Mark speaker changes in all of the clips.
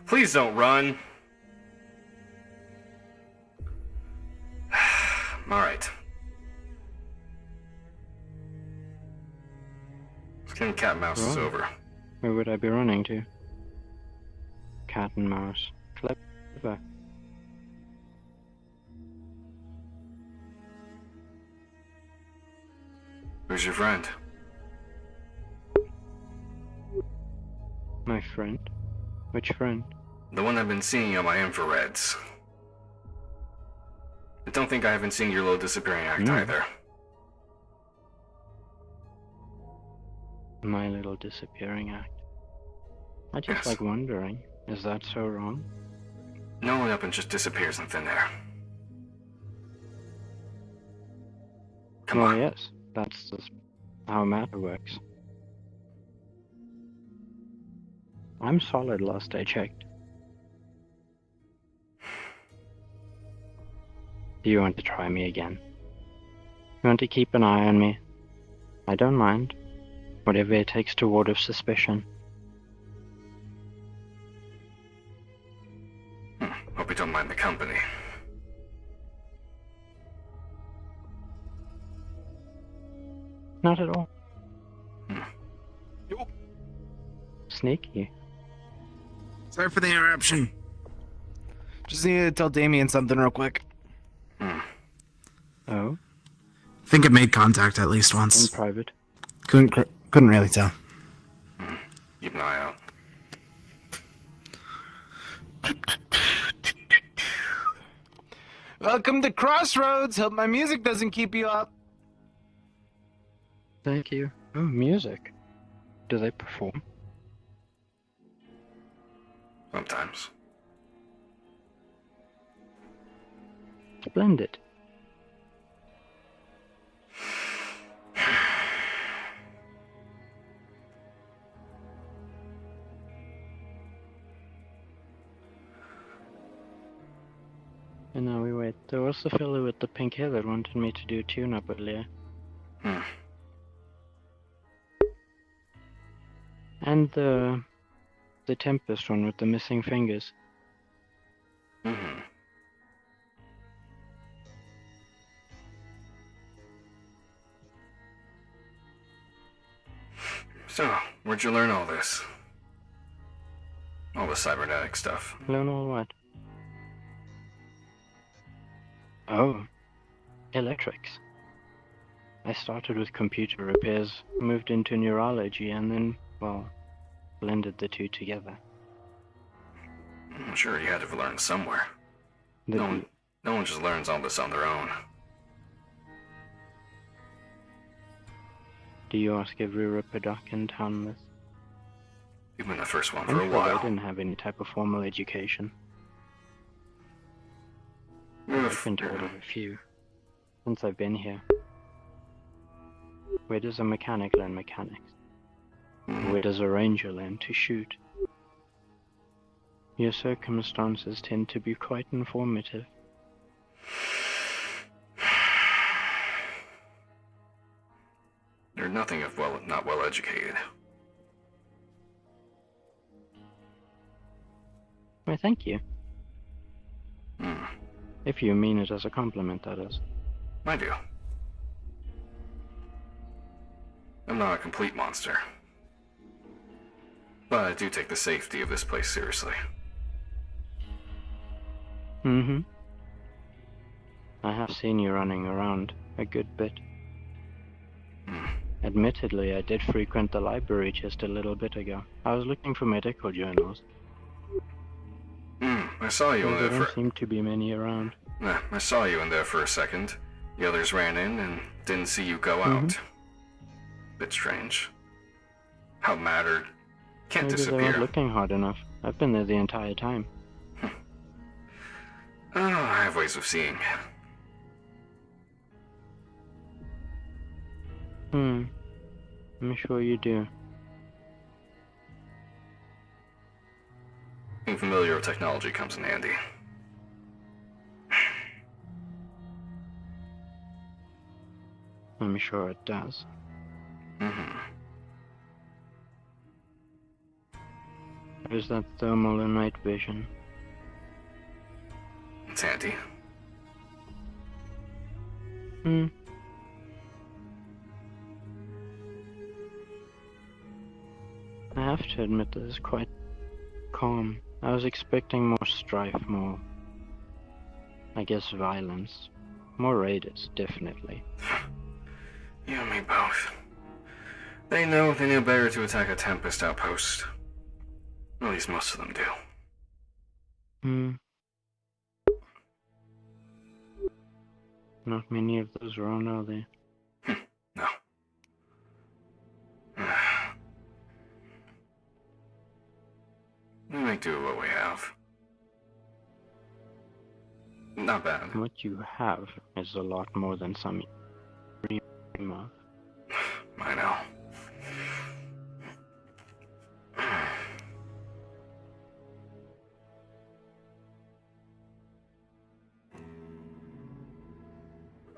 Speaker 1: Please don't run. Alright. Skin cat and mouse is
Speaker 2: Right.
Speaker 1: over.
Speaker 2: Where would I be running to? Cat and mouse. Clever.
Speaker 1: Who's your friend?
Speaker 2: My friend? Which friend?
Speaker 1: The one I've been seeing on my infrareds. I don't think I haven't seen your little disappearing act either.
Speaker 2: My little disappearing act. I just like wondering, is that so wrong?
Speaker 1: No one up and just disappears in thin air. Come
Speaker 2: Well,
Speaker 1: on.
Speaker 2: yes, that's just how matter works. I'm solid last I checked. Do you want to try me again? You want to keep an eye on me? I don't mind. Whatever it takes to ward off suspicion.
Speaker 1: Hope you don't mind the company.
Speaker 2: Not at all.
Speaker 3: Yo.
Speaker 2: Sneaky.
Speaker 3: Sorry for the interruption. Just needed to tell Damien something real quick.
Speaker 2: Oh?
Speaker 3: I think it made contact at least
Speaker 2: In
Speaker 3: once.
Speaker 2: private?
Speaker 3: Couldn't really tell.
Speaker 1: Keep an eye out.
Speaker 3: Welcome to Crossroads. Hope my music doesn't keep you up.
Speaker 2: Thank you. Oh, music. Do they perform?
Speaker 1: Sometimes.
Speaker 2: Splendid. And now we wait. There was the fellow with the pink hair that wanted me to do tune-up earlier. And the Tempest one with the missing fingers.
Speaker 1: So, where'd you learn all this? All the cybernetic stuff.
Speaker 2: Learn all what? Oh. Electrics. I started with computer repairs, moved into neurology, and then, well, blended the two together.
Speaker 1: I'm sure you had to have learned somewhere. No one just learns all this on their own.
Speaker 2: Do you ask every Ripper Duck in town this?
Speaker 1: You've been the first one
Speaker 2: I'm
Speaker 1: for a
Speaker 2: sure I
Speaker 1: while.
Speaker 2: didn't have any type of formal education. I've been told of a few since I've been here. Where does a mechanic learn mechanics? Where does a ranger learn to shoot? Your circumstances tend to be quite informative.
Speaker 1: You're nothing if not well educated.
Speaker 2: Why, thank you. If you mean it as a compliment, that is.
Speaker 1: I do. I'm not a complete monster. But I do take the safety of this place seriously.
Speaker 2: I have seen you running around a good bit. Admittedly, I did frequent the library just a little bit ago. I was looking for medical journals.
Speaker 1: I saw you in
Speaker 2: There
Speaker 1: there
Speaker 2: don't
Speaker 1: for...
Speaker 2: seem to be many around.
Speaker 1: I saw you in there for a second. The others ran in and didn't see you go out. Bit strange. How matter can't
Speaker 2: Maybe they
Speaker 1: disappear.
Speaker 2: weren't looking hard enough. I've been there the entire time.
Speaker 1: Oh, I have ways of seeing.
Speaker 2: I'm sure you do.
Speaker 1: Being familiar with technology comes in handy.
Speaker 2: I'm sure it does. There's that thermal and night vision.
Speaker 1: It's handy.
Speaker 2: Hmm. I have to admit this is quite calm. I was expecting more strife, more, I guess, violence. More raiders, definitely.
Speaker 1: You and me both. They know better to attack a Tempest outpost. At least most of them do.
Speaker 2: Hmm. Not many of those around, are there?
Speaker 1: No. We make do with what we have. Not bad.
Speaker 2: What you have is a lot more than some dream of.
Speaker 1: I know.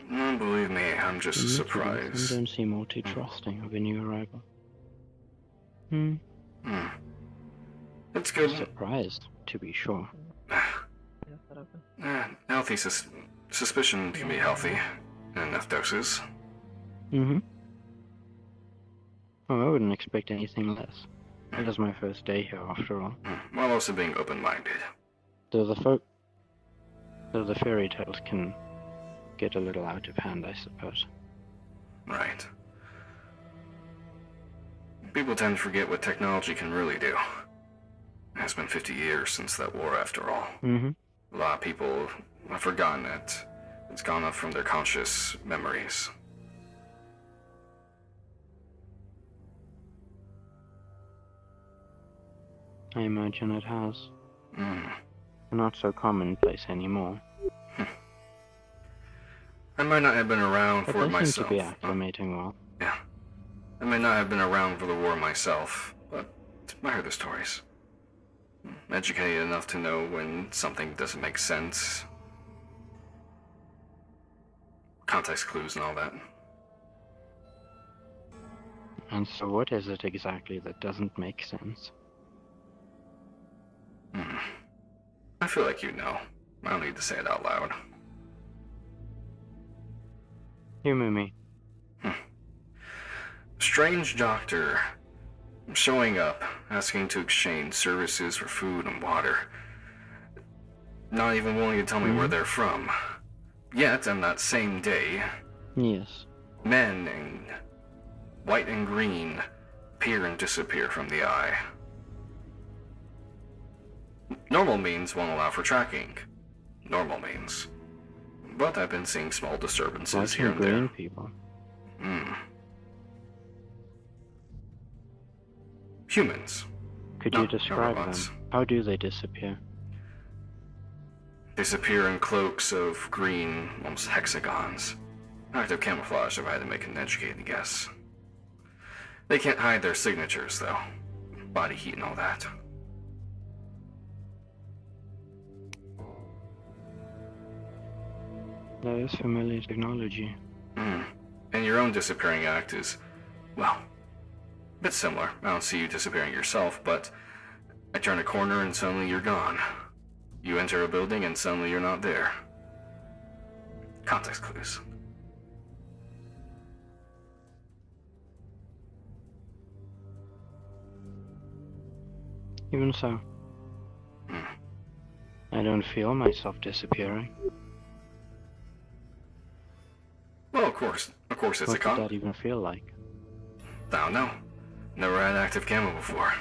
Speaker 1: Believe me, I'm just
Speaker 2: The
Speaker 1: surprised.
Speaker 2: Mutants don't seem all too trusting of a new arrival. Hmm.
Speaker 1: It's good.
Speaker 2: Surprised, to be sure.
Speaker 1: Healthy suspicion can be healthy in enough doses.
Speaker 2: Mm-hmm. Well, I wouldn't expect anything less. It is my first day here, after all.
Speaker 1: While also being open-minded.
Speaker 2: Though the fairy tales can get a little out of hand, I suppose.
Speaker 1: Right. People tend to forget what technology can really do. It has been 50 years since that war, after all.
Speaker 2: Mm-hmm.
Speaker 1: A lot of people have forgotten it. It's gone up from their conscious memories.
Speaker 2: I imagine it has.
Speaker 1: Hmm.
Speaker 2: Not so commonplace anymore.
Speaker 1: I might not have been around
Speaker 2: But
Speaker 1: for it
Speaker 2: they seem
Speaker 1: myself.
Speaker 2: to be acclimating well.
Speaker 1: Yeah. I may not have been around for the war myself, but I heard the stories. Educated enough to know when something doesn't make sense. Context clues and all that.
Speaker 2: And so what is it exactly that doesn't make sense?
Speaker 1: I feel like you know. I don't need to say it out loud.
Speaker 2: Humor me.
Speaker 1: Strange doctor showing up, asking to exchange services for food and water. Not even willing to tell me where they're from. Yet, on that same day,
Speaker 2: Yes.
Speaker 1: men in white and green appear and disappear from the eye. Normal means won't allow for tracking. Normal means. But I've been seeing small disturbances
Speaker 2: White
Speaker 1: here
Speaker 2: and
Speaker 1: and there.
Speaker 2: green people.
Speaker 1: Humans.
Speaker 2: Could
Speaker 1: No,
Speaker 2: you
Speaker 1: no
Speaker 2: describe them?
Speaker 1: robots.
Speaker 2: How do they disappear?
Speaker 1: Disappear in cloaks of green, almost hexagons. Active camouflage if I had to make an educated guess. They can't hide their signatures, though. Body heat and all that.
Speaker 2: That is familiar technology.
Speaker 1: And your own disappearing act is, well, a bit similar. I don't see you disappearing yourself, but I turn a corner and suddenly you're gone. You enter a building and suddenly you're not there. Context clues.
Speaker 2: Even so, I don't feel myself disappearing.
Speaker 1: Well, of course it's
Speaker 2: What would that even feel like?
Speaker 1: I don't know. Never had active camo before.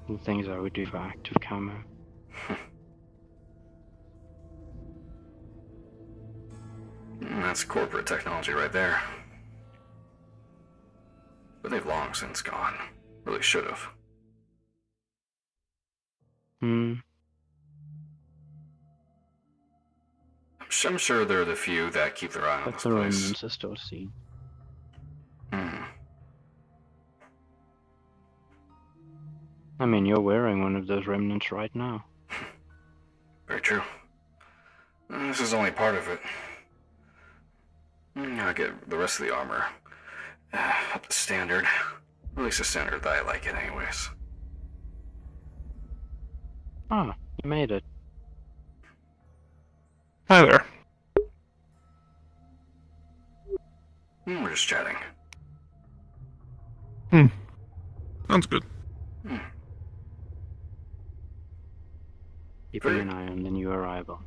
Speaker 2: The things I would do for active camo.
Speaker 1: That's corporate technology right there. But they've long since gone. Really should have. I'm sure there are the few that keep their eye on
Speaker 2: But
Speaker 1: this
Speaker 2: the
Speaker 1: place.
Speaker 2: remnants are still seen. I mean, you're wearing one of those remnants right now.
Speaker 1: Very true. This is only part of it. I'll get the rest of the armor. Standard. At least the standard that I like it anyways.
Speaker 2: Ah, you made it.
Speaker 4: Hi there.
Speaker 1: We're just chatting.
Speaker 4: Sounds good.
Speaker 2: Keeping an eye on the new arrival.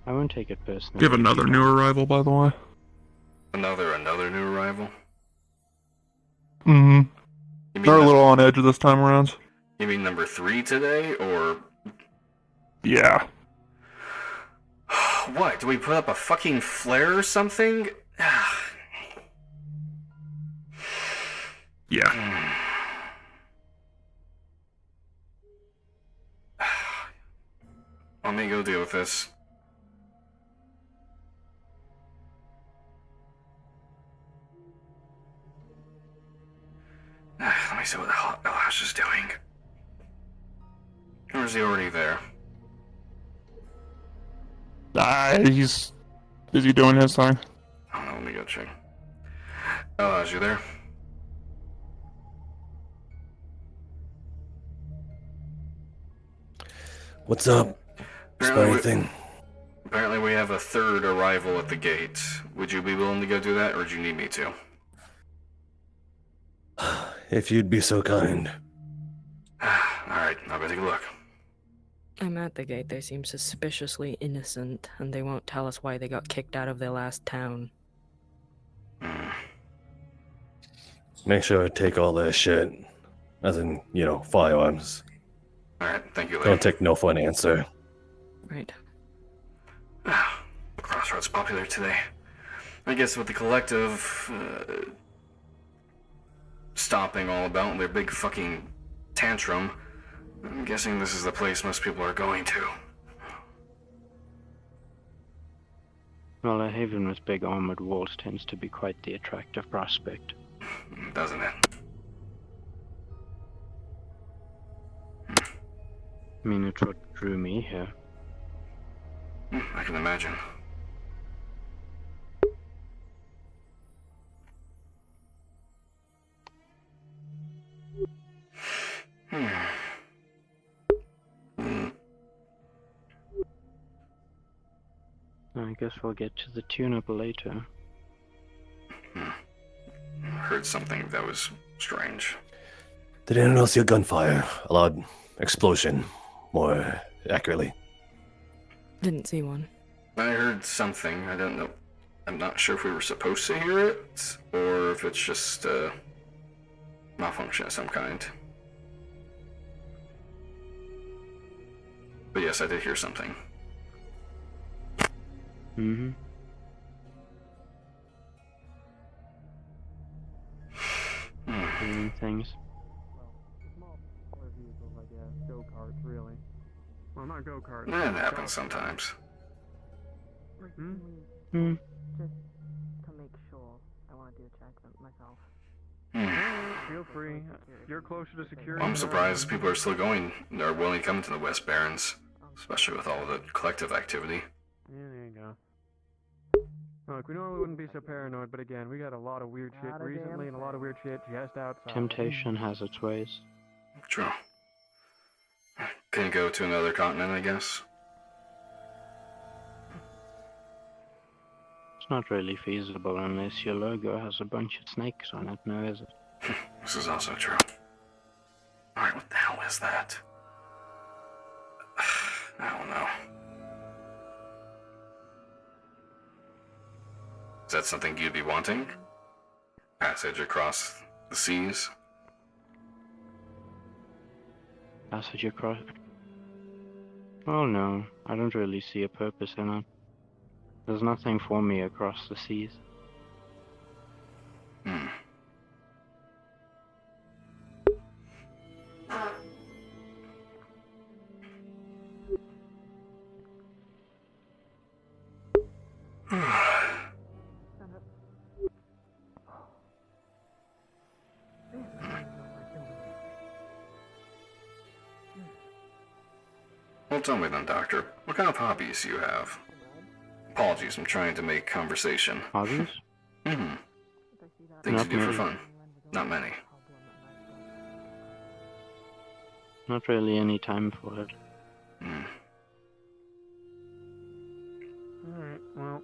Speaker 2: I won't take it personally.
Speaker 4: We have
Speaker 2: if
Speaker 4: another
Speaker 2: you
Speaker 4: new
Speaker 2: don't.
Speaker 4: arrival, by the way.
Speaker 1: Another new arrival?
Speaker 4: Mm-hmm.
Speaker 1: You mean,
Speaker 4: They're a little on edge this time around.
Speaker 1: you mean number 3 today, or...
Speaker 4: Yeah.
Speaker 1: What, do we put up a fucking flare or something?
Speaker 4: Yeah.
Speaker 1: Let me go deal with this. Let me see what the hell Elash is doing. Or is he already there?
Speaker 4: He's busy doing his thing.
Speaker 1: I don't know, let me go check. Elash, you there?
Speaker 5: What's up? Anything?
Speaker 1: Apparently we have a third arrival at the gate. Would you be willing to go do that, or do you need me to?
Speaker 5: If you'd be so kind.
Speaker 1: Alright, I'll go take a look.
Speaker 6: I'm at the gate. They seem suspiciously innocent, and they won't tell us why they got kicked out of their last town.
Speaker 5: Make sure to take all that shit. As in, firearms.
Speaker 1: Alright, thank you,
Speaker 5: Don't
Speaker 1: lady.
Speaker 5: take no for an answer.
Speaker 6: Right.
Speaker 1: Crossroads popular today. I guess with the collective stopping all about their big fucking tantrum, I'm guessing this is the place most people are going to.
Speaker 2: Well, a haven with big armored walls tends to be quite the attractive prospect.
Speaker 1: Doesn't it?
Speaker 2: I mean, it's what drew me here.
Speaker 1: I can imagine.
Speaker 2: I guess we'll get to the tune-up later.
Speaker 1: Heard something that was strange.
Speaker 5: Did anyone else hear gunfire? A loud explosion, more accurately.
Speaker 6: Didn't see one.
Speaker 1: I heard something. I don't know. I'm not sure if we were supposed to hear it, or if it's just a malfunction of some kind. But yes, I did hear something.
Speaker 2: Mm-hmm. Doing things.
Speaker 3: Small power vehicles, I guess. Go-karts, really. Well, not go-karts.
Speaker 1: That happens sometimes.
Speaker 2: Hmm.
Speaker 7: Just to make sure, I want to do a check myself.
Speaker 3: Feel free. You're closer to security.
Speaker 1: I'm surprised people are still going, are willing to come to the West Barrens, especially with all the collective activity.
Speaker 3: Yeah, there you go. Look, we normally wouldn't be so paranoid, but again, we got a lot of weird shit recently and a lot of weird shit just outside.
Speaker 2: Temptation has its ways.
Speaker 1: True. Can go to another continent, I guess.
Speaker 2: It's not really feasible unless your logo has a bunch of snakes on it, no is it?
Speaker 1: This is also true. Alright, what the hell is that? I don't know. Is that something you'd be wanting? Passage across the seas?
Speaker 2: Passage across... Oh no, I don't really see a purpose in it. There's nothing for me across the seas.
Speaker 1: Well, tell me then, Doctor. What kind of hobbies do you have? Apologies, I'm trying to make conversation.
Speaker 2: Hobbies?
Speaker 1: Things
Speaker 2: Not
Speaker 1: you do for
Speaker 2: many.
Speaker 1: fun. Not many.
Speaker 2: Not really any time for it.
Speaker 1: Hmm.
Speaker 3: Alright, well,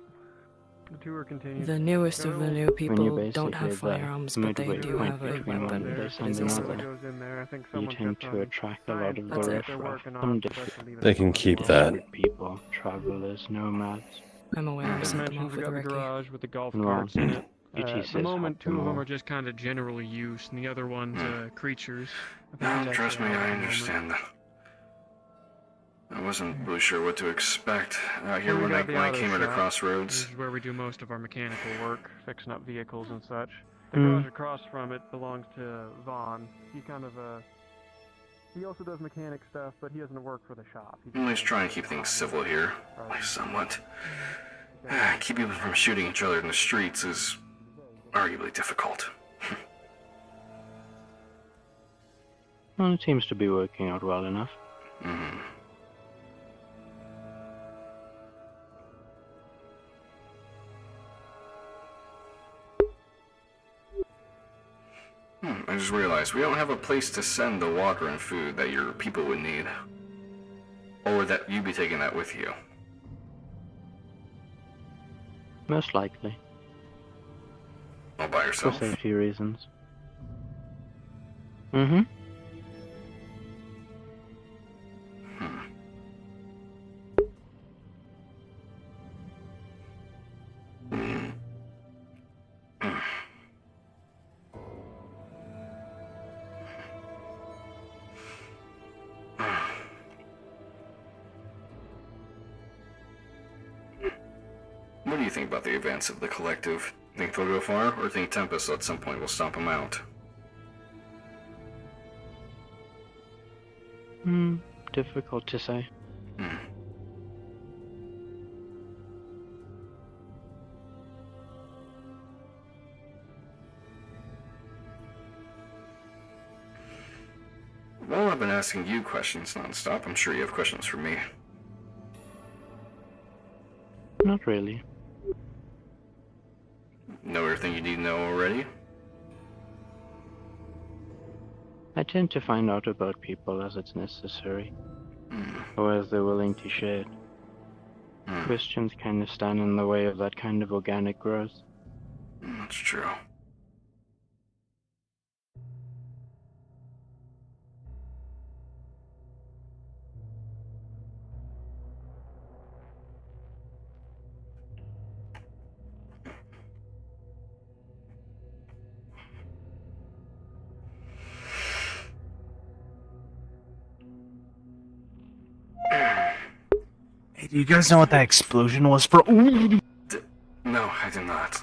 Speaker 3: the tour continues.
Speaker 6: The newest of the new
Speaker 2: When
Speaker 6: people
Speaker 2: you're
Speaker 6: don't have
Speaker 2: basically the
Speaker 6: firearms, but they
Speaker 2: midway
Speaker 6: do
Speaker 2: point
Speaker 6: have a
Speaker 2: between
Speaker 6: weapon.
Speaker 2: when they
Speaker 3: If
Speaker 2: send
Speaker 6: It's
Speaker 3: someone
Speaker 6: a
Speaker 2: another,
Speaker 3: goes in there, I think
Speaker 2: you
Speaker 3: someone's
Speaker 2: tend
Speaker 3: got
Speaker 2: to
Speaker 3: some
Speaker 2: attract a lot
Speaker 3: science
Speaker 2: of the
Speaker 6: That's it.
Speaker 3: project they're
Speaker 2: riffraff,
Speaker 3: working on.
Speaker 2: some
Speaker 3: Best to leave it
Speaker 5: They
Speaker 3: at
Speaker 5: can
Speaker 3: someone
Speaker 5: keep
Speaker 3: else.
Speaker 5: that.
Speaker 2: different people, travelers, nomads.
Speaker 6: I'm aware. I
Speaker 3: As
Speaker 6: sent them
Speaker 3: mentioned,
Speaker 6: off
Speaker 3: we
Speaker 6: with
Speaker 3: got the
Speaker 6: Ricky.
Speaker 3: garage with the golf
Speaker 2: Well,
Speaker 3: carts in it.
Speaker 2: ET
Speaker 3: At the
Speaker 2: says
Speaker 3: moment,
Speaker 2: hop
Speaker 3: two
Speaker 2: them
Speaker 3: of them
Speaker 2: all.
Speaker 3: are just kind of general use, and the other one's creatures. I think
Speaker 1: No,
Speaker 3: it's
Speaker 1: trust me,
Speaker 3: actually out
Speaker 1: I
Speaker 3: at the moment.
Speaker 1: understand. I wasn't really sure what to expect out here
Speaker 3: Then we
Speaker 1: when I,
Speaker 3: got the
Speaker 1: when I
Speaker 3: auto
Speaker 1: came here to
Speaker 3: shop. This
Speaker 1: Crossroads.
Speaker 3: is where we do most of our mechanical work, fixing up vehicles and such. The
Speaker 2: Hmm.
Speaker 3: garage across from it belongs to Vaughn. He kind of he also does mechanic stuff, but he doesn't work for the shop. He
Speaker 1: At least
Speaker 3: just
Speaker 1: try and keep things civil here, at least somewhat. Keep people from shooting each other in the streets is arguably difficult.
Speaker 2: Well, it seems to be working out well enough.
Speaker 1: Hmm. I just realized we don't have a place to send the water and food that your people would need. Or would that you be taking that with you?
Speaker 2: Most likely.
Speaker 1: All by
Speaker 2: For
Speaker 1: yourself?
Speaker 2: safety reasons. Mm-hmm.
Speaker 1: What do you think about the advance of the collective? Think they'll go far, or think Tempest at some point will stomp them out?
Speaker 2: Difficult to say.
Speaker 1: Well, I've been asking you questions nonstop. I'm sure you have questions for me.
Speaker 2: Not really.
Speaker 1: Know everything you need to know already?
Speaker 2: I tend to find out about people as it's necessary, or as they're willing to share it. Questions kind of stand in the way of that kind of organic growth.
Speaker 1: That's true.
Speaker 8: Hey, do you guys know what that explosion was for? Ooh.
Speaker 1: No, I do not.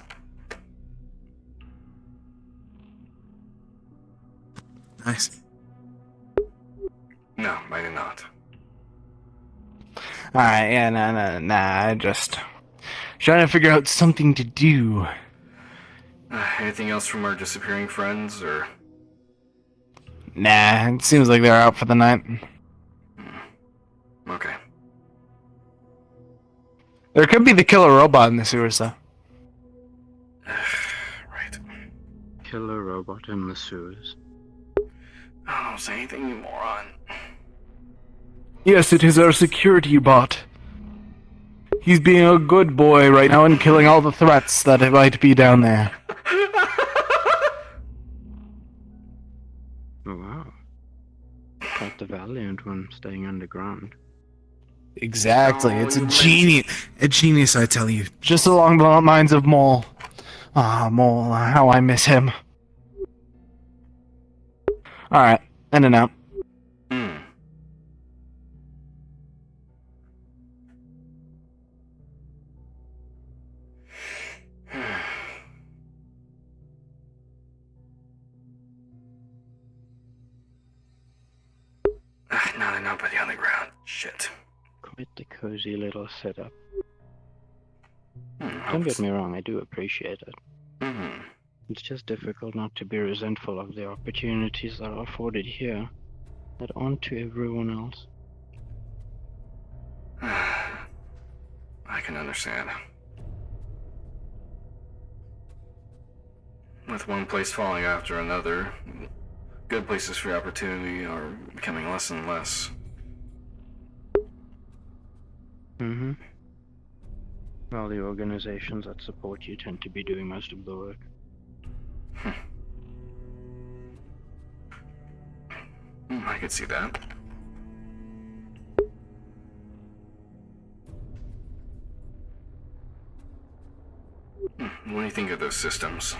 Speaker 8: Nice.
Speaker 1: No, I do not.
Speaker 8: Alright, yeah, nah, I just trying to figure out something to do.
Speaker 1: Anything else from our disappearing friends, or?
Speaker 8: Nah, it seems like they're out for the night.
Speaker 1: Okay.
Speaker 8: There could be the killer robot in the sewers, though.
Speaker 1: Right.
Speaker 2: Killer robot in the sewers.
Speaker 1: Oh, don't say anything, you moron.
Speaker 8: Yes, it is our security bot. He's being a good boy right now and killing all the threats that might be down there.
Speaker 2: Oh, wow. Quite the valiant one, staying underground.
Speaker 8: Exactly,
Speaker 1: Oh,
Speaker 8: it's a
Speaker 1: you
Speaker 8: genius. A genius, I tell you. Just along the lines of Mole. Ah, Mole, how I miss him. Alright, in and out.
Speaker 1: Not anybody on the ground. Shit.
Speaker 2: Quite the cozy little setup.
Speaker 1: I
Speaker 2: Don't get me wrong, I do appreciate it.
Speaker 1: Mm-hmm.
Speaker 2: It's just difficult not to be resentful of the opportunities that are afforded here that aren't to everyone else.
Speaker 1: I can understand. With one place falling after another, good places for opportunity are becoming less and less.
Speaker 2: Mm-hmm. Well, the organizations that support you tend to be doing most of the work.
Speaker 1: I could see that. What do you think of those systems?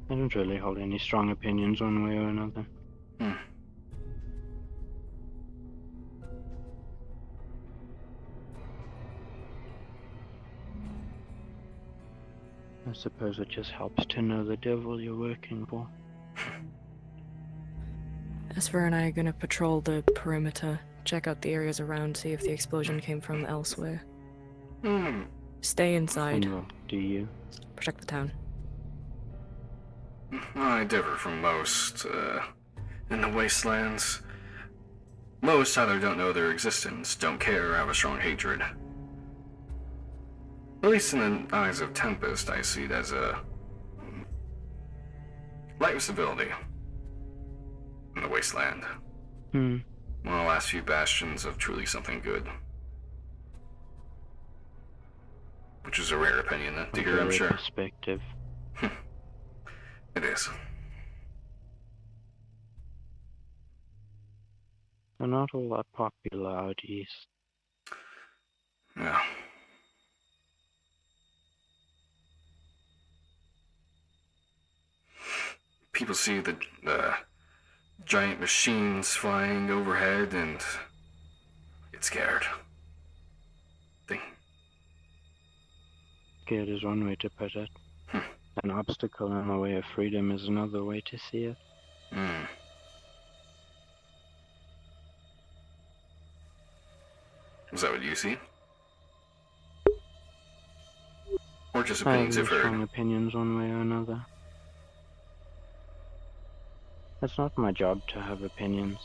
Speaker 2: I don't really hold any strong opinions one way or another. I suppose it just helps to know the devil you're working for.
Speaker 6: Esper and I are gonna patrol the perimeter, check out the areas around, see if the explosion came from elsewhere. Stay inside.
Speaker 2: And what do you?
Speaker 6: Protect the town.
Speaker 1: I differ from most, in the wastelands. Most either don't know their existence, don't care, or have a strong hatred. At least in the eyes of Tempest, I see it as a light of civility in the wasteland. One of the last few bastions of truly something good. Which is a rare opinion to hear, I'm sure.
Speaker 2: Perspective.
Speaker 1: It is.
Speaker 2: They're not all that popular out east.
Speaker 1: Yeah. People see the giant machines flying overhead and get scared.
Speaker 2: Scared is one way to put it. An obstacle in the way of freedom is another way to see it.
Speaker 1: Is that what you see? Or just
Speaker 2: I
Speaker 1: opinions
Speaker 2: have
Speaker 1: you've
Speaker 2: no
Speaker 1: heard?
Speaker 2: strong opinions one way or another. It's not my job to have opinions.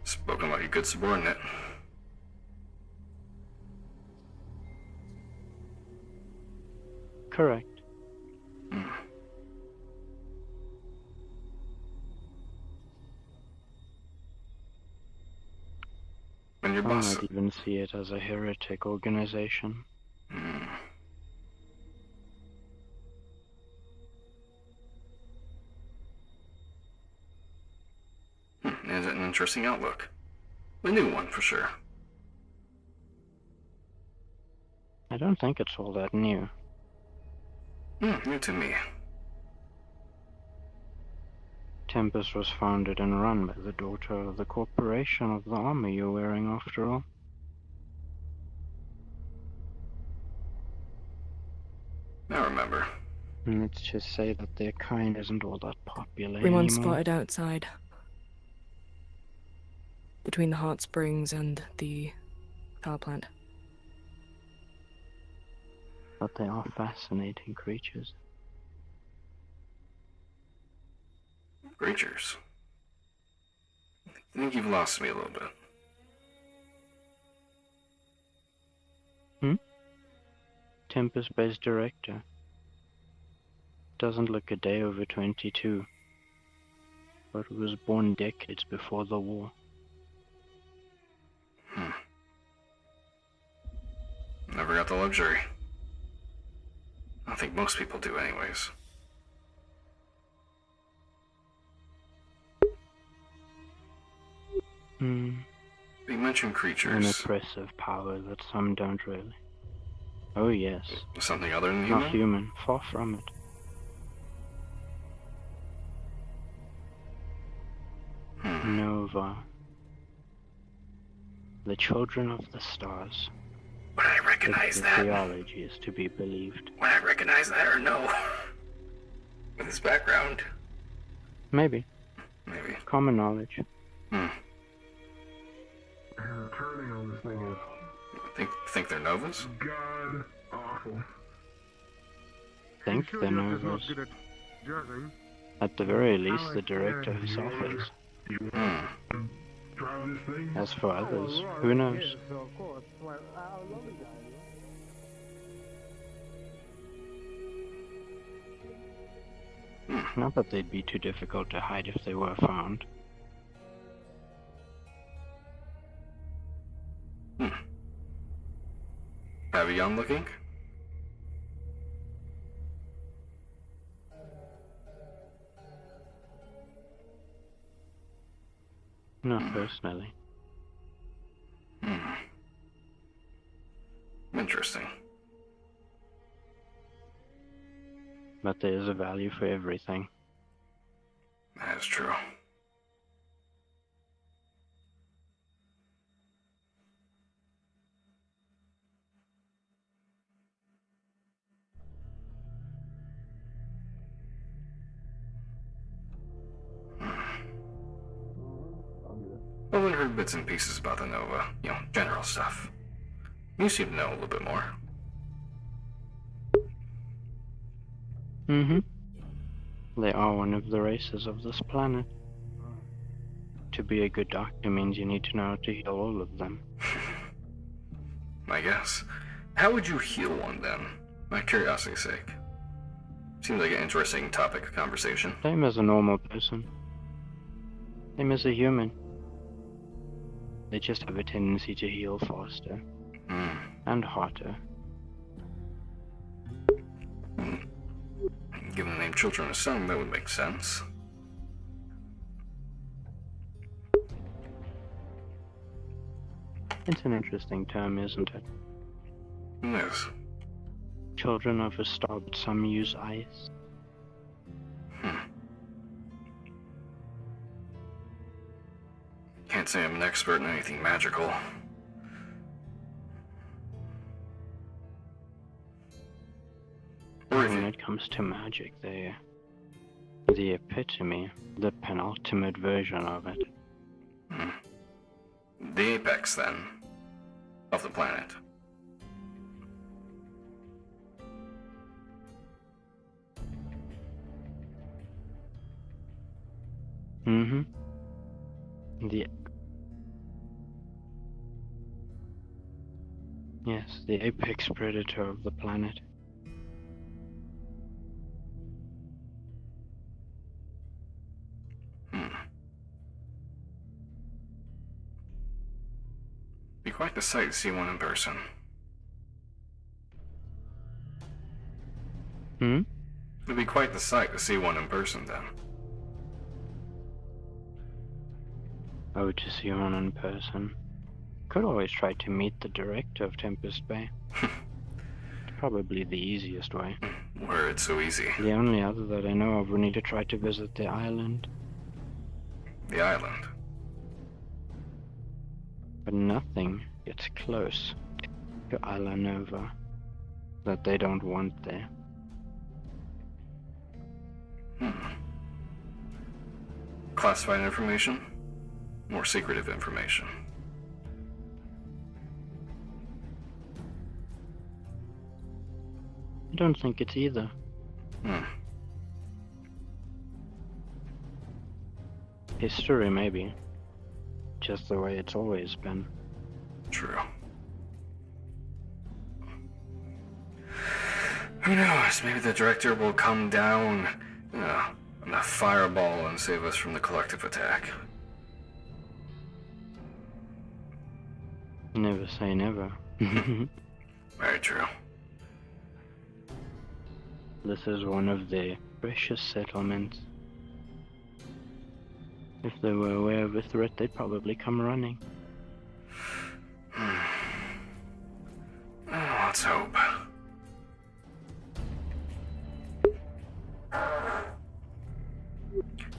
Speaker 1: Spoken like a good subordinate.
Speaker 2: Correct.
Speaker 1: And your
Speaker 2: I
Speaker 1: boss.
Speaker 2: might even see it as a heretic organization.
Speaker 1: Is it an interesting outlook? A new one, for sure.
Speaker 2: I don't think it's all that new.
Speaker 1: New to me.
Speaker 2: Tempest was founded and run by the daughter of the corporation of the armor you're wearing, after all.
Speaker 1: I remember.
Speaker 2: And let's just say that their kind isn't all that popular
Speaker 6: Everyone
Speaker 2: anymore.
Speaker 6: spotted outside. Between the hot springs and the power plant.
Speaker 2: But they are fascinating creatures.
Speaker 1: Creatures. I think you've lost me a little bit.
Speaker 2: Tempest-based director. Doesn't look a day over 22. But was born decades before the war.
Speaker 1: Never got the luxury. I think most people do anyways. You mentioned
Speaker 2: An
Speaker 1: creatures.
Speaker 2: oppressive power that some don't really. Oh yes.
Speaker 1: Something other than human?
Speaker 2: Not human. Far from it. Nova. The children of the stars.
Speaker 1: Would I
Speaker 2: If
Speaker 1: recognize
Speaker 2: the
Speaker 1: that?
Speaker 2: theology is to be believed.
Speaker 1: Would I recognize that or no? With his background?
Speaker 2: Maybe.
Speaker 1: Maybe.
Speaker 2: Common knowledge.
Speaker 9: Turning on this thing is
Speaker 1: Think they're Novas?
Speaker 9: God
Speaker 2: Think
Speaker 3: sure
Speaker 2: they're
Speaker 3: you're just not
Speaker 2: nervous.
Speaker 3: good at judging?
Speaker 2: At the very least, the director herself is.
Speaker 1: Hmm.
Speaker 2: As for others, who knows? Not that they'd be too difficult to hide if they were found.
Speaker 1: Have you on looking?
Speaker 2: Not personally.
Speaker 1: Hmm. Interesting.
Speaker 2: But there is a value for everything.
Speaker 1: That is true. Well, I heard bits and pieces about the Nova, general stuff. You seem to know a little bit more.
Speaker 2: They are one of the races of this planet. To be a good doctor means you need to know how to heal all of them.
Speaker 1: I guess. How would you heal one then? My curiosity's sake. Seems like an interesting topic of conversation.
Speaker 2: Same as a normal person. Same as a human. They just have a tendency to heal faster. And hotter.
Speaker 1: Given the name Children of Sun, that would make sense.
Speaker 2: It's an interesting term, isn't it?
Speaker 1: Yes.
Speaker 2: Children of a star, but some use ice.
Speaker 1: Can't say I'm an expert in anything magical.
Speaker 2: When it comes to magic, they're the epitome, the penultimate version of it.
Speaker 1: The apex, then, of the planet.
Speaker 2: Yes, the apex predator of the planet.
Speaker 1: Be quite the sight to see one in person. It'd be quite the sight to see one in person, then.
Speaker 2: Oh, to see one in person. Could always try to meet the director of Tempest Bay. It's probably the easiest way.
Speaker 1: Were it so easy.
Speaker 2: The only other that I know of would need to try to visit the island.
Speaker 1: The island.
Speaker 2: But nothing gets close to Isla Nova that they don't want there.
Speaker 1: Classified information? More secretive information?
Speaker 2: I don't think it's either. History, maybe. Just the way it's always been.
Speaker 1: True. Who knows? Maybe the director will come down on a fireball and save us from the collective attack.
Speaker 2: Never say never.
Speaker 1: Very true.
Speaker 2: This is one of the precious settlements. If they were aware of a threat, they'd probably come running.
Speaker 1: Let's hope.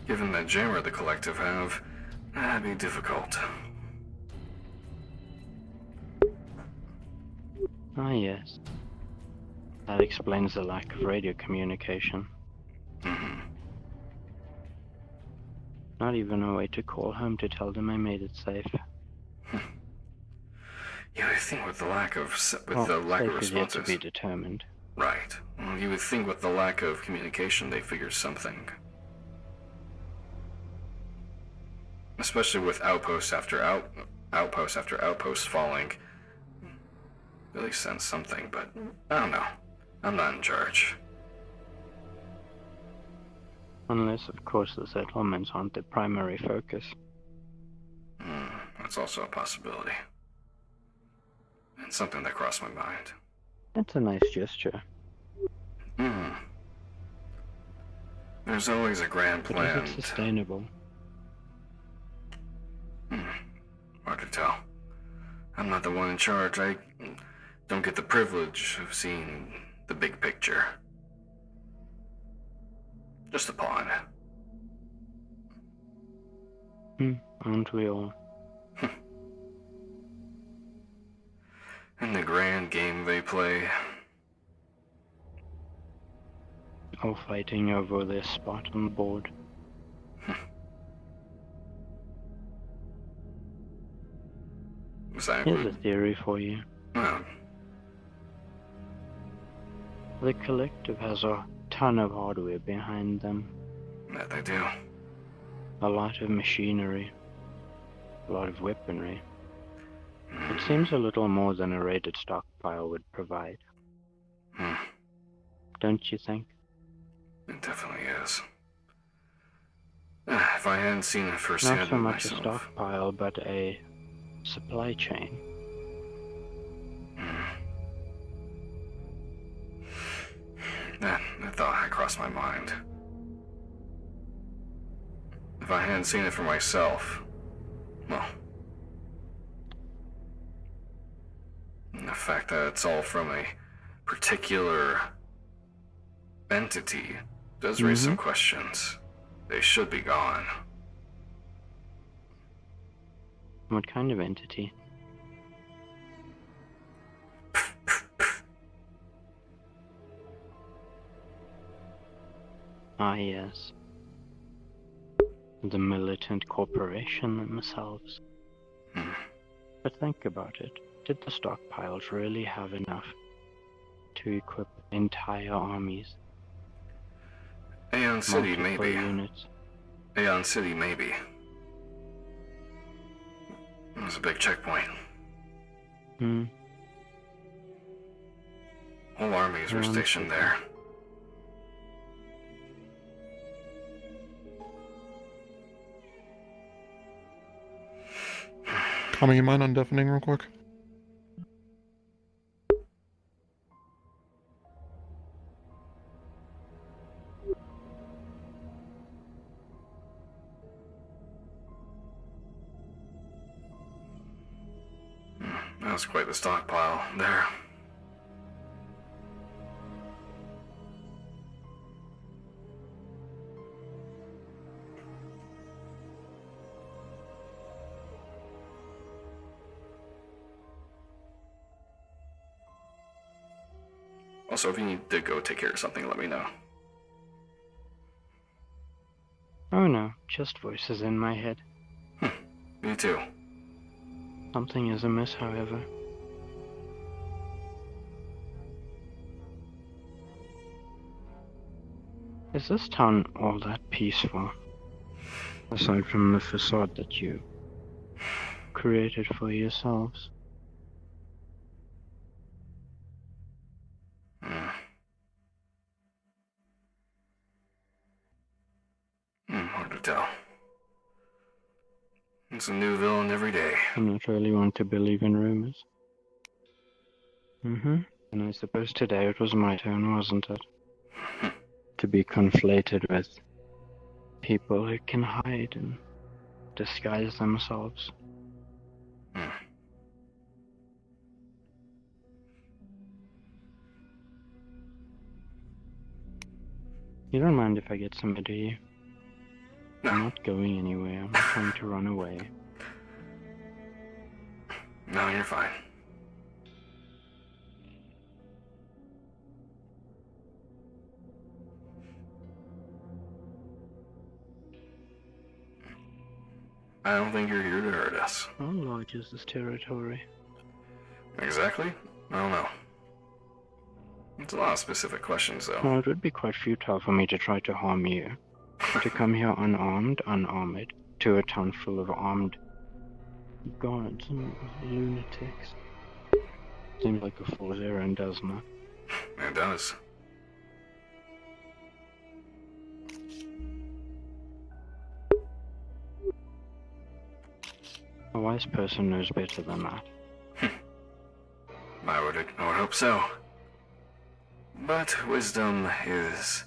Speaker 1: Given the jammer the collective have, that'd be difficult.
Speaker 2: Ah, yes. That explains the lack of radio communication. Not even a way to call home to tell them I made it safe.
Speaker 1: You would think with the lack of
Speaker 2: Well, safe is yet
Speaker 1: responses.
Speaker 2: to be determined.
Speaker 1: Right. Well, you would think with the lack of communication they figured something. Especially with outpost after outpost falling. Really sense something, but I don't know. I'm not in charge.
Speaker 2: Unless, of course, the settlements aren't the primary focus.
Speaker 1: That's also a possibility. And something that crossed my mind.
Speaker 2: That's a nice gesture.
Speaker 1: There's always a grand
Speaker 2: But
Speaker 1: plan.
Speaker 2: is it sustainable?
Speaker 1: Hard to tell. I'm not the one in charge. I don't get the privilege of seeing the big picture. Just a pawn.
Speaker 2: Aren't we all?
Speaker 1: In the grand game they play.
Speaker 2: All fighting over their spot on the board.
Speaker 1: Exactly.
Speaker 2: Here's a theory for you.
Speaker 1: Well,
Speaker 2: The collective has a ton of hardware behind them.
Speaker 1: that they do.
Speaker 2: A lot of machinery. A lot of weaponry. It seems a little more than a raided stockpile would provide. Don't you think?
Speaker 1: It definitely is. If I hadn't seen it firsthand
Speaker 2: Not so much
Speaker 1: myself.
Speaker 2: a stockpile, but a supply chain.
Speaker 1: That thought had crossed my mind. If I hadn't seen it for myself, well, the fact that it's all from a particular entity does raise some questions. They should be gone.
Speaker 2: What kind of entity? Ah, yes. The militant corporation themselves. But think about it. Did the stockpiles really have enough to equip entire armies?
Speaker 1: Aeon City,
Speaker 2: Multiple
Speaker 1: maybe.
Speaker 2: units?
Speaker 1: Aeon City, maybe. It was a big checkpoint. Whole armies were
Speaker 2: Aeon
Speaker 1: stationed
Speaker 2: City.
Speaker 1: there.
Speaker 4: Tommy, you mind undeafening real quick?
Speaker 1: That was quite the stockpile there. Also, if you need to go take care of something, let me know.
Speaker 2: Oh no, just voices in my head.
Speaker 1: Me too.
Speaker 2: Something is amiss, however. Is this town all that peaceful? Aside from the facade that you created for yourselves?
Speaker 1: Hard to tell. It's a new villain every day.
Speaker 2: I'm not really one to believe in rumors. And I suppose today it was my turn, wasn't it? To be conflated with people who can hide and disguise themselves. You don't mind if I get some do you? I'm not going anywhere. I'm not trying to run away.
Speaker 1: No, you're fine. I don't think you're here to hurt us.
Speaker 2: How large is this territory?
Speaker 1: Exactly? I don't know. It's a lot of specific questions, though.
Speaker 2: Well, it would be quite futile for me to try to harm you. To come here unarmed, unarmored, to a town full of armed guards and lunatics. Seems like a fool's errand, doesn't it?
Speaker 1: It does.
Speaker 2: A wise person knows better than that.
Speaker 1: I would hope so. But wisdom is...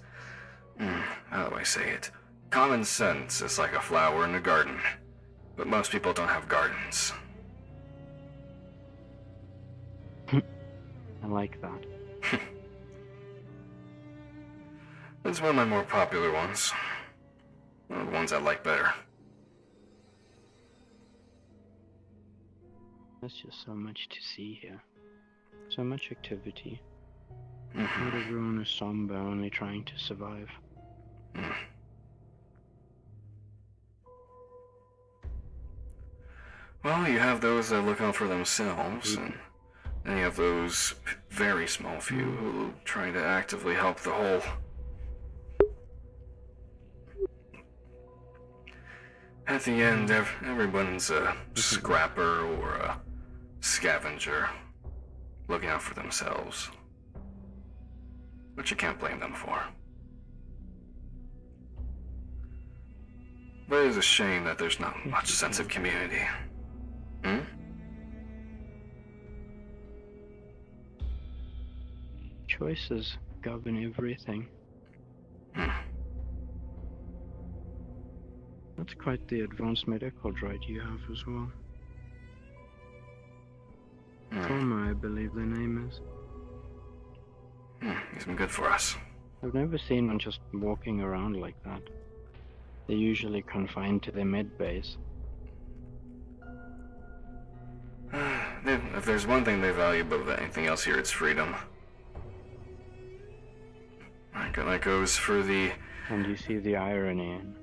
Speaker 1: how do I say it? Common sense is like a flower in a garden. But most people don't have gardens.
Speaker 2: I like that.
Speaker 1: It's one of my more popular ones. One of the ones I like better.
Speaker 2: There's just so much to see here. So much activity.
Speaker 1: Mhm.
Speaker 2: Not everyone is somber, only trying to survive.
Speaker 1: Well, you have those that look out for themselves, and then you have those very small few who try to actively help the whole. At the end, everyone's a scrapper or a scavenger, looking out for themselves. But you can't blame them for. But it is a shame that there's not much sense of community.
Speaker 2: Choices govern everything. That's quite the advanced medical droid you have as well. Trauma, I believe the name is.
Speaker 1: He's been good for us.
Speaker 2: I've never seen one just walking around like that. They're usually confined to their med base.
Speaker 1: If there's one thing they value above anything else here, it's freedom. That goes for the...
Speaker 2: And you see the irony in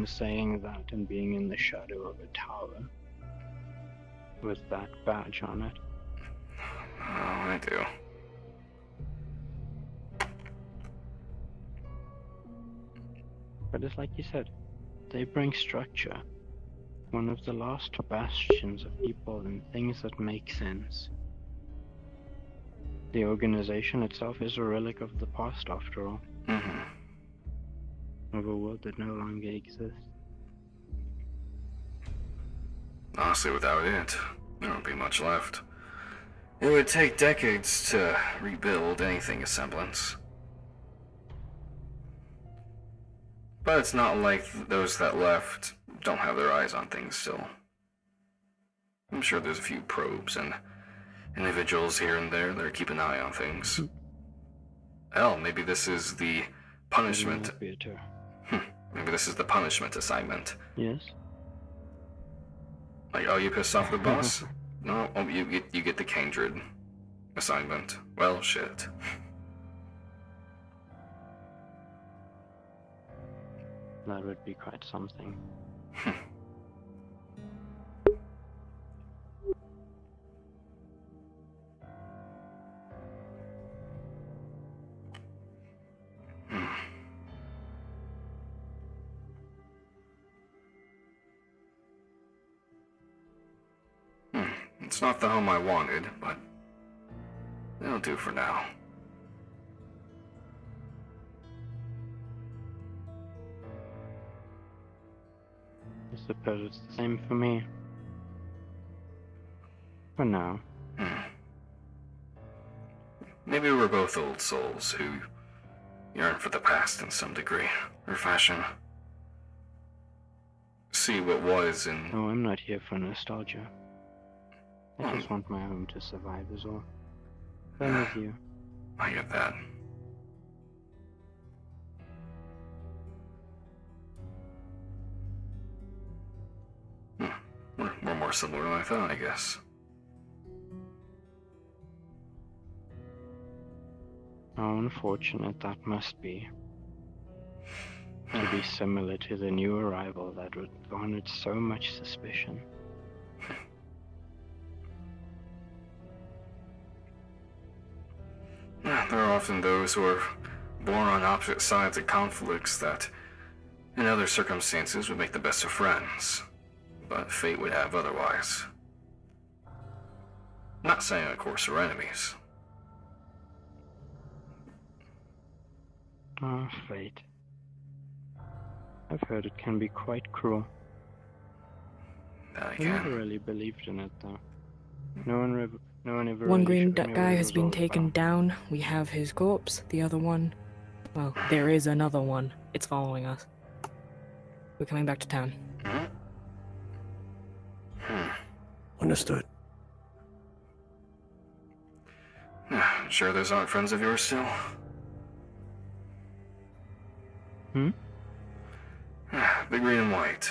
Speaker 2: saying that and being in the shadow of a tower with that badge on it.
Speaker 1: Oh, I do.
Speaker 2: But it's like you said, they bring structure. One of the last bastions of people and things that make sense. The organization itself is a relic of the past, after all. Of a world that no longer exists.
Speaker 1: Honestly, without it, there won't be much left. It would take decades to rebuild anything a semblance. But it's not like those that left don't have their eyes on things still. I'm sure there's a few probes and individuals here and there that are keeping an eye on things. Hell, maybe this is the punishment. Maybe this is the punishment assignment.
Speaker 2: Yes.
Speaker 1: Like, oh, you pissed off the boss? No, oh, you get the Kindred assignment. Well, shit.
Speaker 2: That would be quite something.
Speaker 1: It's not the home I wanted, but it'll do for now.
Speaker 2: I suppose it's the same for me. For now.
Speaker 1: Maybe we're both old souls who yearn for the past in some degree or fashion. See what was and...
Speaker 2: Oh, I'm not here for nostalgia. I just want my home to survive as well. Same with you.
Speaker 1: I get that. We're more similar than I thought, I guess.
Speaker 2: How unfortunate that must be. To be similar to the new arrival that would garnered so much suspicion.
Speaker 1: often those who are born on opposite sides of conflicts that, in other circumstances, would make the best of friends, but fate would have otherwise. Not saying, of course, we're enemies.
Speaker 2: Ah, fate. I've heard it can be quite cruel.
Speaker 1: That I
Speaker 2: I
Speaker 1: can.
Speaker 2: never really believed in it, though. No one ever
Speaker 6: One
Speaker 2: really
Speaker 6: green
Speaker 2: showed me what
Speaker 6: guy
Speaker 2: it
Speaker 6: has
Speaker 2: was
Speaker 6: been
Speaker 2: all
Speaker 6: taken
Speaker 2: about.
Speaker 6: down. We have his corpse. The other one... Well, there is another one. It's following us. We're coming back to town.
Speaker 5: Understood.
Speaker 1: Sure those aren't friends of yours still?
Speaker 2: Hmm?
Speaker 1: The green and white.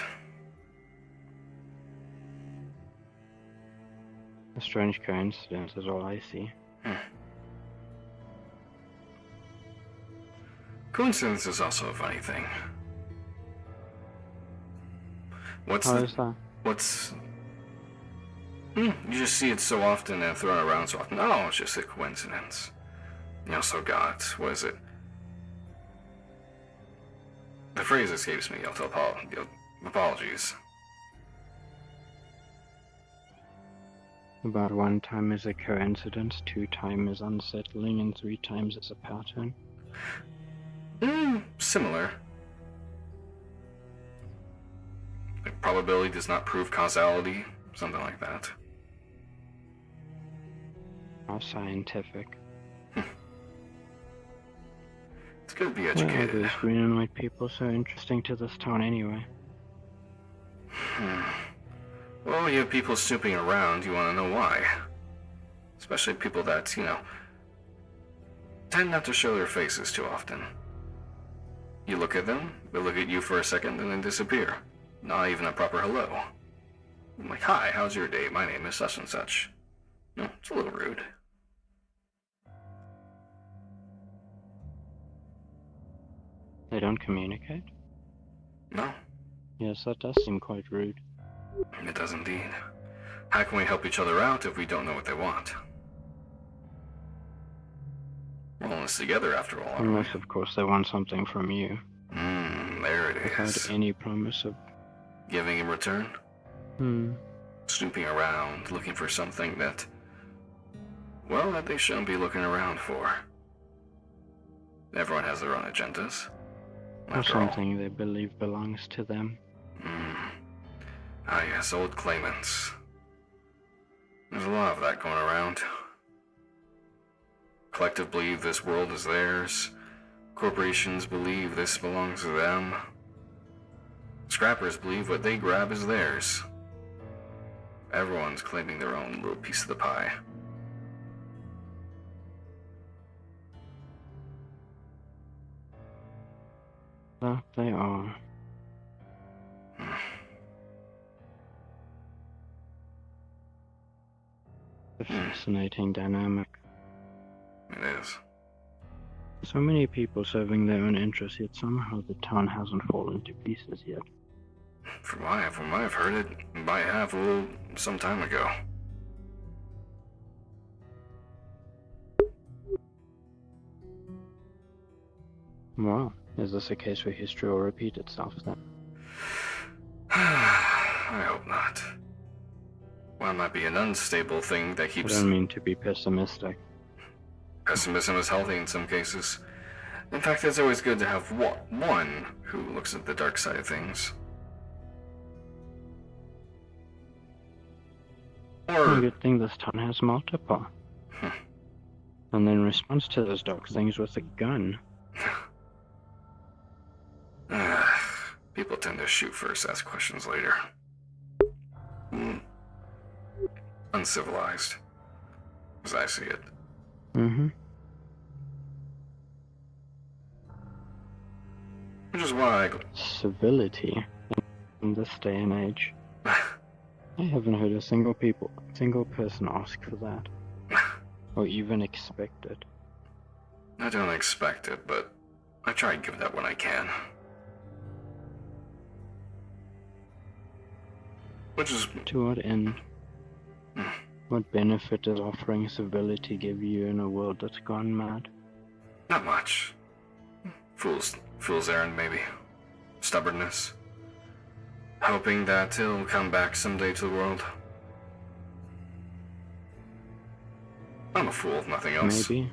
Speaker 2: A strange coincidence is all I see.
Speaker 1: Coincidence is also a funny thing.
Speaker 2: How is that?
Speaker 1: You just see it so often and thrown around so often. Oh, it's just a coincidence. You also got, what is it? The phrase escapes me. Apologies.
Speaker 2: About 1 time is a coincidence, 2 time is unsettling, and 3 times is a pattern.
Speaker 1: Similar. Like probability does not prove causality, something like that.
Speaker 2: How scientific.
Speaker 1: It's good to be
Speaker 2: Why are
Speaker 1: educated.
Speaker 2: those green and white people so interesting to this town anyway?
Speaker 1: Well, you have people snooping around, you want to know why. Especially people that, tend not to show their faces too often. You look at them, they look at you for a second, and then disappear. Not even a proper hello. I'm like, hi, how's your day? My name is such and such. No, it's a little rude.
Speaker 2: They don't communicate?
Speaker 1: No,
Speaker 2: Yes, that does seem quite rude.
Speaker 1: it does indeed. How can we help each other out if we don't know what they want? We're all in this together, after all, aren't we?
Speaker 2: Unless, of course, they want something from you,
Speaker 1: There it
Speaker 2: without
Speaker 1: is.
Speaker 2: any promise of...
Speaker 1: Giving in return? Snooping around, looking for something that, well, that they shouldn't be looking around for. Everyone has their own agendas.
Speaker 2: Or
Speaker 1: After all.
Speaker 2: something they believe belongs to them.
Speaker 1: Ah, yes, old claimants. There's a lot of that going around. Collective believe this world is theirs. Corporations believe this belongs to them. Scrappers believe what they grab is theirs. Everyone's claiming their own little piece of the pie.
Speaker 2: That they are. A fascinating dynamic.
Speaker 1: It is.
Speaker 2: So many people serving their own interests, yet somehow the town hasn't fallen to pieces yet.
Speaker 1: From what I've heard, it might have some time ago.
Speaker 2: Well, is this a case where history will repeat itself then?
Speaker 1: I hope not. One might be an unstable thing that
Speaker 2: I
Speaker 1: keeps...
Speaker 2: don't mean to be pessimistic.
Speaker 1: Pessimism is healthy in some cases. In fact, it's always good to have one who looks at the dark side of things.
Speaker 2: A
Speaker 1: Or...
Speaker 2: good thing this town has multiple. And then responds to those dark things with a gun.
Speaker 1: People tend to shoot first, ask questions later. Uncivilized, as I see it. Which is why
Speaker 2: Civility in this day and age. I haven't heard a single person ask for that. Or even expect it.
Speaker 1: I don't expect it, but I try and give that when I can. Which is...
Speaker 2: To what end? What benefit does offering civility give you in a world that's gone mad?
Speaker 1: Not much. Fool's errand, maybe. Stubbornness. Hoping that it'll come back someday to the world. I'm a fool, if nothing else.
Speaker 2: Maybe.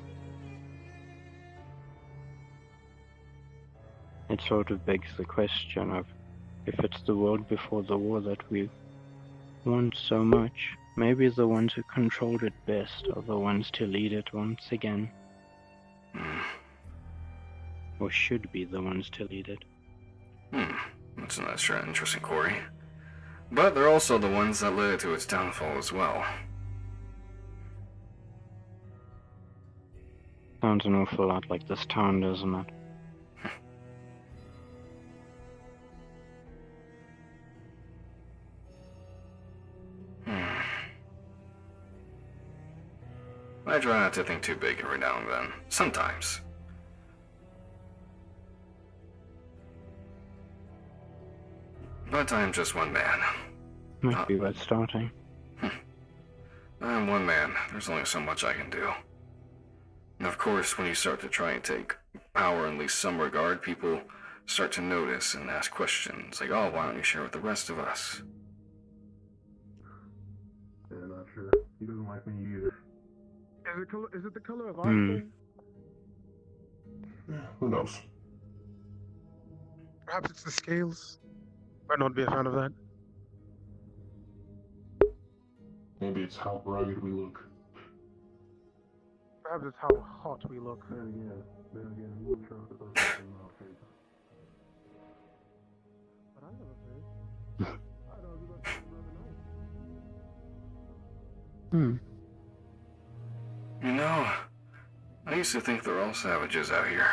Speaker 2: It sort of begs the question of if it's the world before the war that we want so much, maybe the ones who controlled it best are the ones to lead it once again. Or should be the ones to lead it.
Speaker 1: That's an extra interesting query. But they're also the ones that led it to its downfall as well.
Speaker 2: Sounds an awful lot like this town, doesn't it?
Speaker 1: I try not to think too big every now and then. Sometimes. But I am just one man.
Speaker 2: Might be worth starting.
Speaker 1: I am one man. There's only so much I can do. And of course, when you start to try and take power in at least some regard, people start to notice and ask questions like, oh, why don't you share with the rest of us?
Speaker 9: Yeah, not sure. He doesn't like me either.
Speaker 3: Is it the color of ice?
Speaker 9: Yeah, who knows?
Speaker 3: Perhaps it's the scales. Might not be a fan of that.
Speaker 9: Maybe it's how rugged we look.
Speaker 3: Perhaps it's how hot we look.
Speaker 9: Then again, who would trust the person in our face?
Speaker 3: But I never say. I don't look rather nice.
Speaker 1: You know, I used to think they're all savages out here.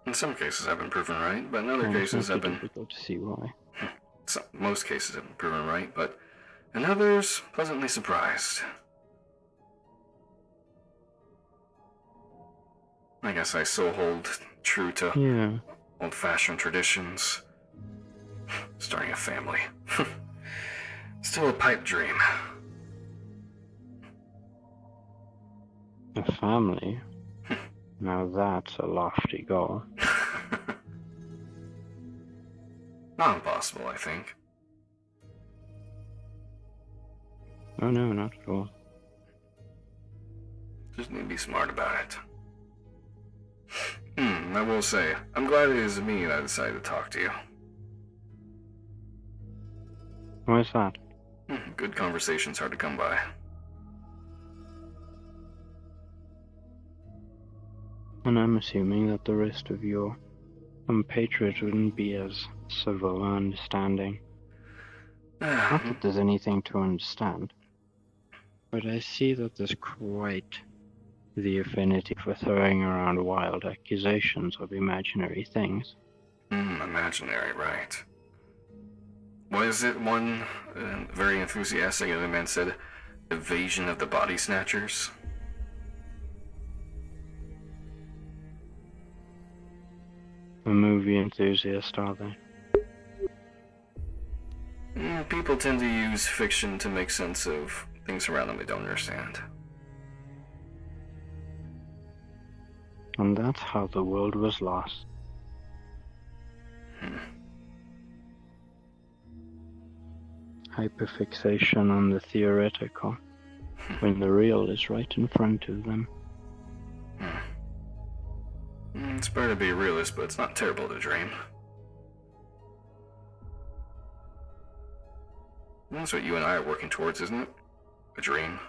Speaker 1: In some cases I've been proven right, but in other cases I've been...
Speaker 2: difficult to see why.
Speaker 1: Most cases I've been proven right, but in others, pleasantly surprised. I guess I still hold true to old-fashioned traditions. Starting a family. Still a pipe dream.
Speaker 2: A family? Now that's a lofty goal.
Speaker 1: Not impossible, I think.
Speaker 2: Oh no, not at all.
Speaker 1: Just need to be smart about it. I will say, I'm glad it is me that decided to talk to you.
Speaker 2: Why's that?
Speaker 1: Good conversation's hard to come by.
Speaker 2: And I'm assuming that the rest of your compatriots wouldn't be as civil and understanding. Not that there's anything to understand, but I see that there's quite the affinity for throwing around wild accusations of imaginary things.
Speaker 1: Imaginary, right. Was it one very enthusiastic other man said, evasion of the body snatchers?
Speaker 2: A movie enthusiast, are they?
Speaker 1: People tend to use fiction to make sense of things around them they don't understand.
Speaker 2: And that's how the world was lost. Hyperfixation on the theoretical, when the real is right in front of them.
Speaker 1: It's better to be a realist, but it's not terrible to dream. That's what you and I are working towards, isn't it? A dream.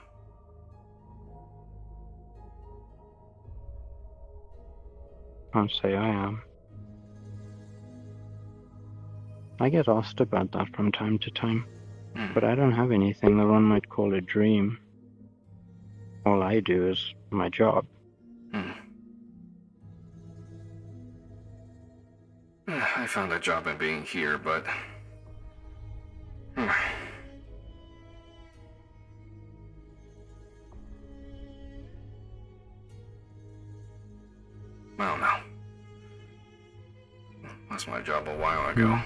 Speaker 2: I'd say I am. I get asked about that from time to time, but I don't have anything that one might call a dream. All I do is my job.
Speaker 1: I found a job in being here, but... I don't know. Lost my job a while ago.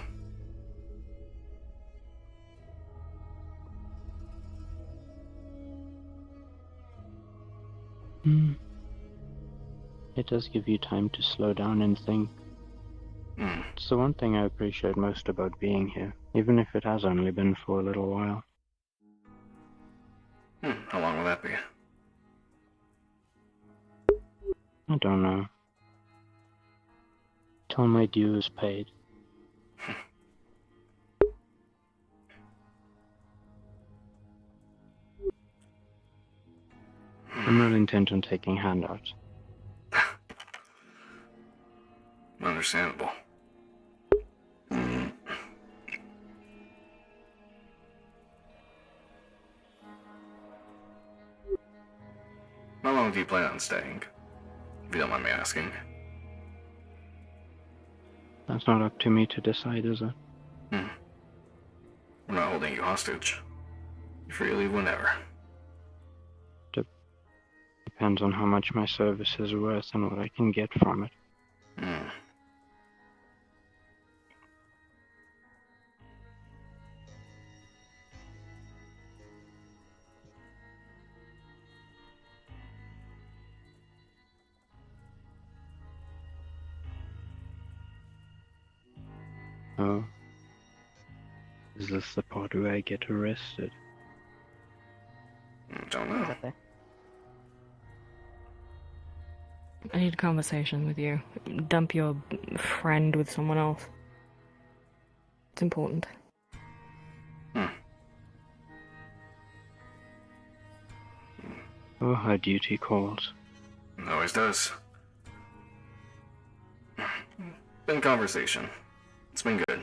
Speaker 2: It does give you time to slow down and think. It's the one thing I appreciate most about being here, even if it has only been for a little while.
Speaker 1: How long will that be?
Speaker 2: I don't know. Till my due is paid. I'm not intent on taking handouts.
Speaker 1: Understandable. How long do you plan on staying? If you don't mind me asking.
Speaker 2: That's not up to me to decide, is it?
Speaker 1: We're not holding you hostage. You're free to leave whenever.
Speaker 2: Depends on how much my service is worth and what I can get from it. Oh. Is this the part where I get arrested?
Speaker 1: Don't
Speaker 7: What is
Speaker 1: know.
Speaker 7: up there?
Speaker 6: I need a conversation with you. Dump your friend with someone else. It's important.
Speaker 2: Oh, her duty calls.
Speaker 1: Always does. Been conversation. It's been good.